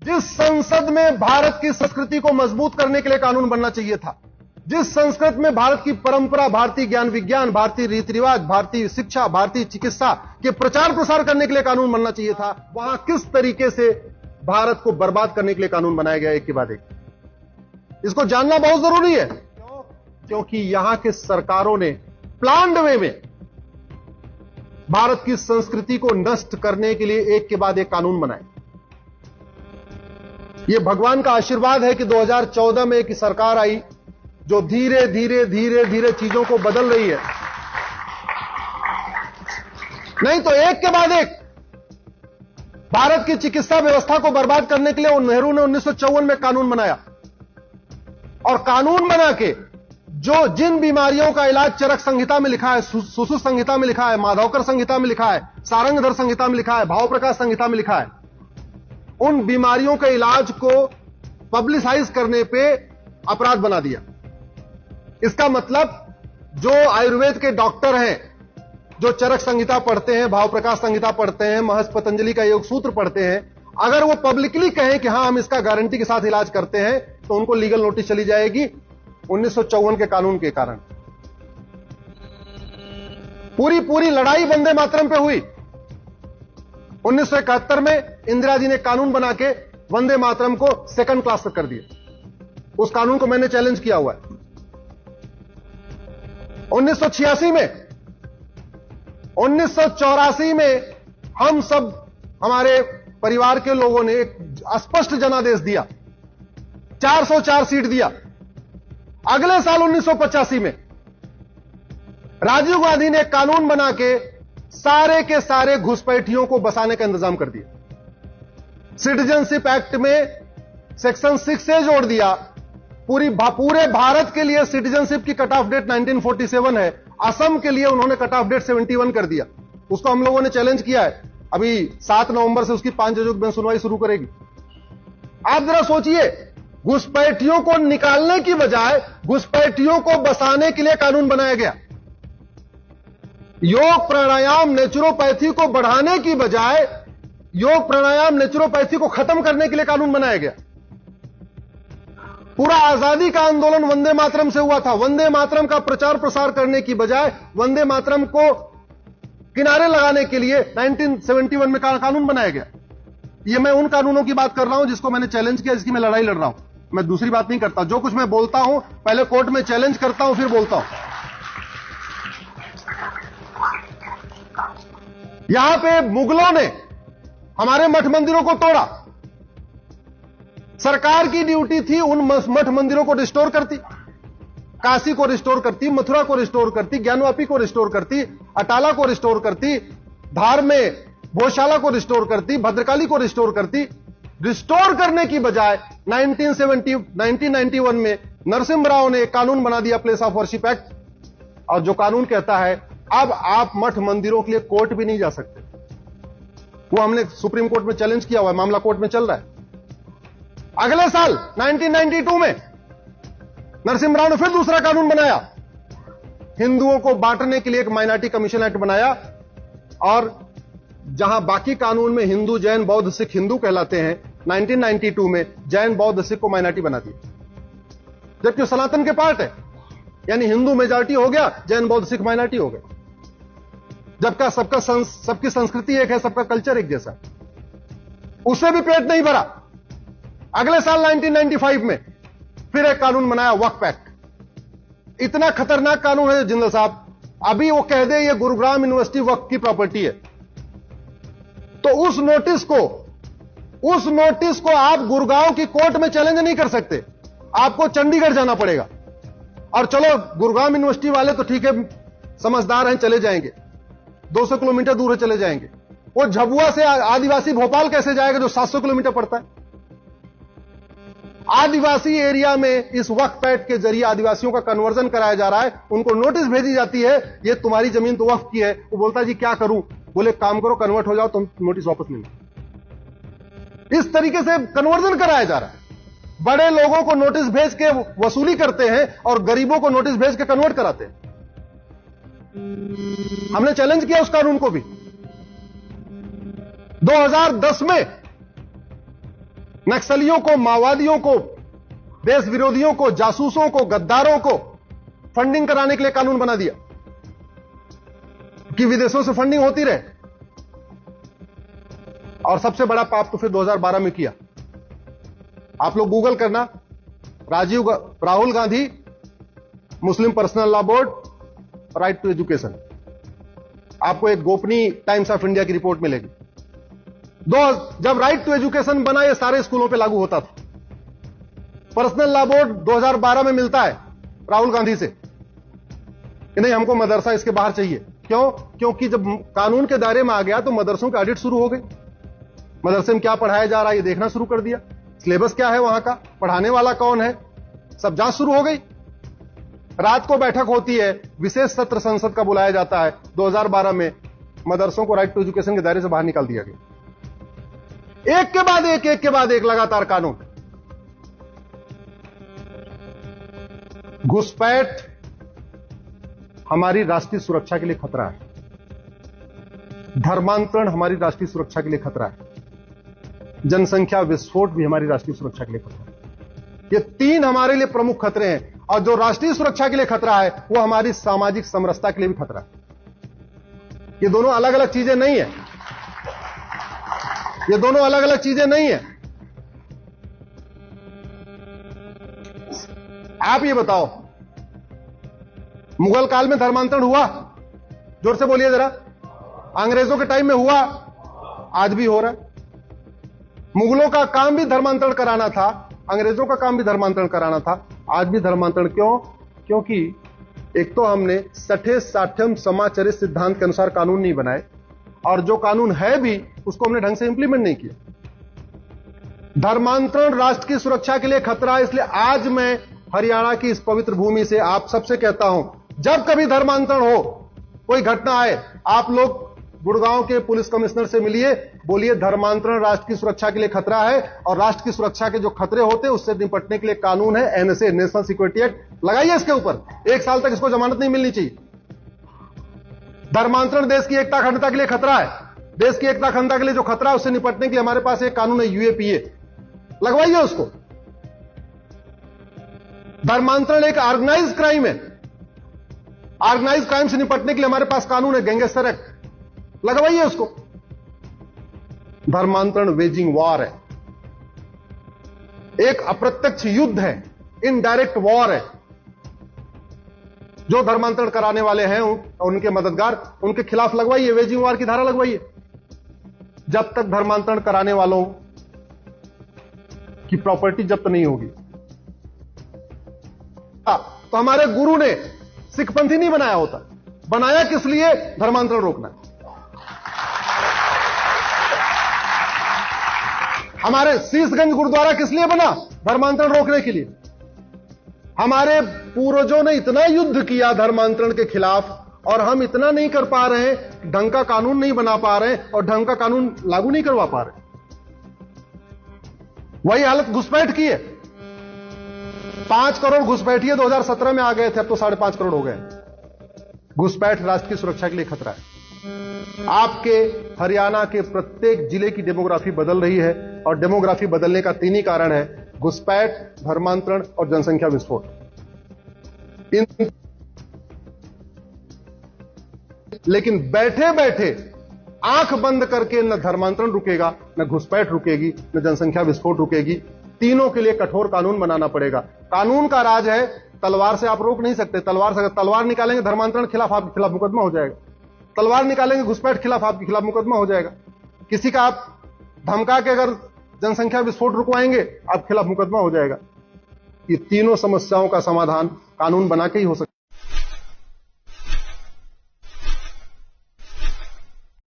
जिस संसद में भारत की संस्कृति को मजबूत करने के लिए कानून बनना चाहिए था, जिस संस्कृत में भारत की परंपरा, भारतीय ज्ञान विज्ञान, भारतीय रीति रिवाज, भारतीय शिक्षा, भारतीय चिकित्सा के प्रचार प्रसार करने के लिए कानून बनना चाहिए था, वहां किस तरीके से भारत को बर्बाद करने के लिए कानून बनाया गया, एक के बाद एक। इसको जानना बहुत जरूरी है। क्योंकि यहां के सरकारों ने प्लान्ड वे में भारत की संस्कृति को नष्ट करने के लिए एक के बाद एक कानून बनाए। यह भगवान का आशीर्वाद है कि 2014 में एक सरकार आई जो धीरे धीरे धीरे धीरे चीजों को बदल रही है। नहीं तो एक के बाद एक भारत की चिकित्सा व्यवस्था को बर्बाद करने के लिए नेहरू ने 1954 में कानून बनाया, और कानून बना के जो जिन बीमारियों का इलाज चरक संहिता में लिखा है, सुश्रुत संहिता में लिखा है, माधवकर संहिता में लिखा है, सारंगधर संहिता में लिखा है, भाव प्रकाश संहिता में लिखा है, उन बीमारियों के इलाज को पब्लिसाइज करने पे अपराध बना दिया। इसका मतलब जो आयुर्वेद के डॉक्टर हैं, जो चरक संहिता पढ़ते हैं, भाव प्रकाश संहिता पढ़ते हैं, महर्षि पतंजलि का योग सूत्र पढ़ते हैं, अगर वो पब्लिकली कहें कि हां हम इसका गारंटी के साथ इलाज करते हैं, तो उनको लीगल नोटिस चली जाएगी 1954 के कानून के कारण। पूरी लड़ाई वंदे मातरम पे हुई। 1971 में इंदिरा जी ने कानून बना के वंदे मातरम को सेकंड क्लास तक कर दिया। उस कानून को मैंने चैलेंज किया हुआ है। 1986 में हम सब, हमारे परिवार के लोगों ने एक स्पष्ट जनादेश दिया, 404 सीट दिया। अगले साल 1985 में राजीव गांधी ने कानून बना के सारे के सारे घुसपैठियों को बसाने का इंतजाम कर दिया। सिटीजनशिप एक्ट में सेक्शन 6A जोड़ दिया। पूरे भारत के लिए सिटीजनशिप की कट ऑफ डेट 1947 है। असम के लिए उन्होंने कट ऑफ डेट 71 कर दिया। उसको हम लोगों ने चैलेंज किया है। अभी 7 नवंबर से उसकी 5 जजों की बेंच सुनवाई शुरू करेगी। आप जरा सोचिए, घुसपैठियों को निकालने की बजाय घुसपैठियों को बसाने के लिए कानून बनाया गया। योग प्राणायाम नेचुरोपैथी को बढ़ाने की बजाय योग प्राणायाम नेचुरोपैथी को खत्म करने के लिए कानून बनाया गया। पूरा आजादी का आंदोलन वंदे मातरम से हुआ था। वंदे मातरम का प्रचार प्रसार करने की बजाय वंदे मातरम को किनारे लगाने के लिए 1971 में कानून बनाया गया। ये मैं उन कानूनों की बात कर रहा हूं जिसको मैंने चैलेंज किया, जिसकी मैं लड़ाई लड़ रहा हूं। मैं दूसरी बात नहीं करता। जो कुछ मैं बोलता हूं पहले कोर्ट में चैलेंज करता हूं, फिर बोलता हूं। यहां पे मुगलों ने हमारे मठ मंदिरों को तोड़ा। सरकार की ड्यूटी थी उन मठ मंदिरों को रिस्टोर करती, काशी को रिस्टोर करती, मथुरा को रिस्टोर करती, ज्ञानवापी को रिस्टोर करती, अटाला को रिस्टोर करती, धार में भोजशाला को रिस्टोर करती, भद्रकाली को रिस्टोर करती। रिस्टोर करने की बजाय 1991 में नरसिम्हा राव ने एक कानून बना दिया, प्लेस ऑफ वर्शिप एक्ट, और जो कानून कहता है अब आप मठ मंदिरों के लिए कोर्ट भी नहीं जा सकते। वो हमने सुप्रीम कोर्ट में चैलेंज किया हुआ है, मामला कोर्ट में चल रहा है। अगले साल 1992 में नरसिम्हा राव ने फिर दूसरा कानून बनाया, हिंदुओं को बांटने के लिए एक माइनॉरिटी कमीशन एक्ट बनाया, और जहां बाकी कानून में हिंदू जैन बौद्ध सिख हिंदू कहलाते हैं, 1992 में जैन बौद्ध सिख को माइनॉरिटी बना दिया, जबकि सनातन के पार्ट है। यानी हिंदू मेजॉरिटी हो गया, जैन बौद्ध सिख माइनॉरिटी हो गया। जबकि सबकी संस्कृति एक है, सबका कल्चर एक जैसा। उससे भी पेट नहीं भरा। अगले साल 1995 में फिर एक कानून बनाया, वक्फ एक्ट। इतना खतरनाक कानून है जिंदल साहब, अभी वो कह दे ये गुरुग्राम यूनिवर्सिटी वक्फ की प्रॉपर्टी है, तो उस नोटिस को आप गुड़गांव की कोर्ट में चैलेंज नहीं कर सकते, आपको चंडीगढ़ जाना पड़ेगा। और चलो गुरुग्राम यूनिवर्सिटी वाले तो ठीक है, समझदार हैं, चले जाएंगे, 200 किलोमीटर दूर है, चले जाएंगे। वो झबुआ से आदिवासी भोपाल कैसे जाएगा जो 700 किलोमीटर पड़ता है? आदिवासी एरिया में इस वक्फ एक्ट के जरिए आदिवासियों का कन्वर्जन कराया जा रहा है। उनको नोटिस भेजी जाती है, ये तुम्हारी जमीन तो वक्फ की है। वो बोलता है जी क्या करूं? बोले काम करो, कन्वर्ट हो जाओ, तुम नोटिस वापस ले लो। इस तरीके से कन्वर्जन कराया जा रहा है। बड़े लोगों को नोटिस भेज के वसूली करते हैं और गरीबों को नोटिस भेज के कन्वर्ट कराते हैं। हमने चैलेंज किया उस कानून को भी। 2010 में नक्सलियों को, माओवादियों को, देश विरोधियों को, जासूसों को, गद्दारों को फंडिंग कराने के लिए कानून बना दिया कि विदेशों से फंडिंग होती रहे। और सबसे बड़ा पाप तो फिर 2012 में किया। आप लोग गूगल करना, Rahul Gandhi, Muslim personal law board, right to education, आपको एक गोपनीय टाइम्स ऑफ इंडिया की रिपोर्ट मिलेगी। जब राइट टू एजुकेशन बना, ये सारे स्कूलों पे लागू होता था। पर्सनल लॉ बोर्ड 2012 में मिलता है राहुल गांधी से कि नहीं, हमको मदरसा इसके बाहर चाहिए। क्यों? क्योंकि जब कानून के दायरे में आ गया तो मदरसों की ऑडिट शुरू हो गई। मदरसे में क्या पढ़ाया जा रहा है ये देखना शुरू कर दिया, सिलेबस क्या है वहां का, पढ़ाने वाला कौन है, सब जांच शुरू हो गई। रात को बैठक होती है, विशेष सत्र संसद का बुलाया जाता है। 2012 में मदरसों को राइट टू एजुकेशन के दायरे से बाहर निकाल दिया गया। एक के बाद एक लगातार कानून। घुसपैठ हमारी राष्ट्रीय सुरक्षा के लिए खतरा है। धर्मांतरण हमारी राष्ट्रीय सुरक्षा के लिए खतरा है। जनसंख्या विस्फोट भी हमारी राष्ट्रीय सुरक्षा के लिए खतरा है। ये तीन हमारे लिए प्रमुख खतरे हैं। और जो राष्ट्रीय सुरक्षा के लिए खतरा है वो हमारी सामाजिक समरसता के लिए भी खतरा है। ये दोनों अलग अलग चीजें नहीं है। ये दोनों अलग अलग चीजें नहीं है। आप ये बताओ, मुगल काल में धर्मांतरण हुआ? जोर से बोलिए जरा। अंग्रेजों के टाइम में हुआ? आज भी हो रहा है। मुगलों का काम भी धर्मांतरण कराना था, अंग्रेजों का काम भी धर्मांतरण कराना था, आज भी धर्मांतरण। क्यों? क्योंकि एक तो हमने सठे साठ्यम समाचरित सिद्धांत के अनुसार कानून नहीं बनाए, और जो कानून है भी उसको हमने ढंग से इंप्लीमेंट नहीं किया। धर्मांतरण राष्ट्र की सुरक्षा के लिए खतरा है। इसलिए आज मैं हरियाणा की इस पवित्र भूमि से आप सबसे कहता हूं, जब कभी धर्मांतरण हो, कोई घटना आए, आप लोग गुड़गांव के पुलिस कमिश्नर से मिलिए, बोलिए धर्मांतरण राष्ट्र की सुरक्षा के लिए खतरा है, और राष्ट्र की सुरक्षा के जो खतरे होते हैं उससे निपटने के लिए कानून है, एनएसए, नेशनल सिक्योरिटी एक्ट, लगाइए इसके ऊपर। 1 साल तक इसको जमानत नहीं मिलनी चाहिए। धर्मांतरण देश की एकता अखंडता के लिए खतरा है। देश की एकता अखंडता के लिए जो खतरा है उससे निपटने के लिए हमारे पास एक कानून है, यूएपीए, लगवाइए उसको। धर्मांतरण एक ऑर्गेनाइज क्राइम है। ऑर्गेनाइज क्राइम से निपटने के लिए हमारे पास कानून है, गैंगस्टर एक्ट, लगवाइए उसको। धर्मांतरण वेजिंग वॉर है, एक अप्रत्यक्ष युद्ध है, इनडायरेक्ट वॉर है। जो धर्मांतरण कराने वाले हैं और उनके मददगार, उनके खिलाफ लगवाइए, वेजिंग वॉर की धारा लगवाइए। जब तक धर्मांतरण कराने वालों की प्रॉपर्टी जब्त नहीं होगी। तो हमारे गुरु ने सिखपंथी नहीं बनाया होता। बनाया किस लिए? धर्मांतरण रोकना। हमारे शीशगंज गुरुद्वारा किस लिए बना? धर्मांतरण रोकने के लिए। हमारे पूर्वजों ने इतना युद्ध किया धर्मांतरण के खिलाफ, और हम इतना नहीं कर पा रहे हैं, ढंग का कानून नहीं बना पा रहे हैं और ढंग का कानून लागू नहीं करवा पा रहे। वही हालत घुसपैठ की है। 5 करोड़ घुसपैठिए 2017 में आ गए थे, अब तो 5.5 करोड़ हो गए। घुसपैठ राष्ट्र की सुरक्षा के लिए खतरा है। आपके हरियाणा के प्रत्येक जिले की डेमोग्राफी बदल रही है, और डेमोग्राफी बदलने का 3 ही कारण है, घुसपैठ, धर्मांतरण और जनसंख्या विस्फोट। लेकिन बैठे बैठे आंख बंद करके न धर्मांतरण रुकेगा, न घुसपैठ रुकेगी, न जनसंख्या विस्फोट रुकेगी। तीनों के लिए कठोर कानून बनाना पड़ेगा। कानून का राज है, तलवार से आप रोक नहीं सकते। तलवार से तलवार निकालेंगे धर्मांतरण खिलाफ, आपके खिलाफ मुकदमा हो जाएगा। तलवार निकालेंगे घुसपैठ खिलाफ, आपके खिलाफ मुकदमा हो जाएगा। किसी का आप धमका के अगर जनसंख्या विस्फोट रुकवाएंगे, आपके खिलाफ मुकदमा हो जाएगा। ये तीनों समस्याओं का समाधान कानून बना के ही हो सकता है।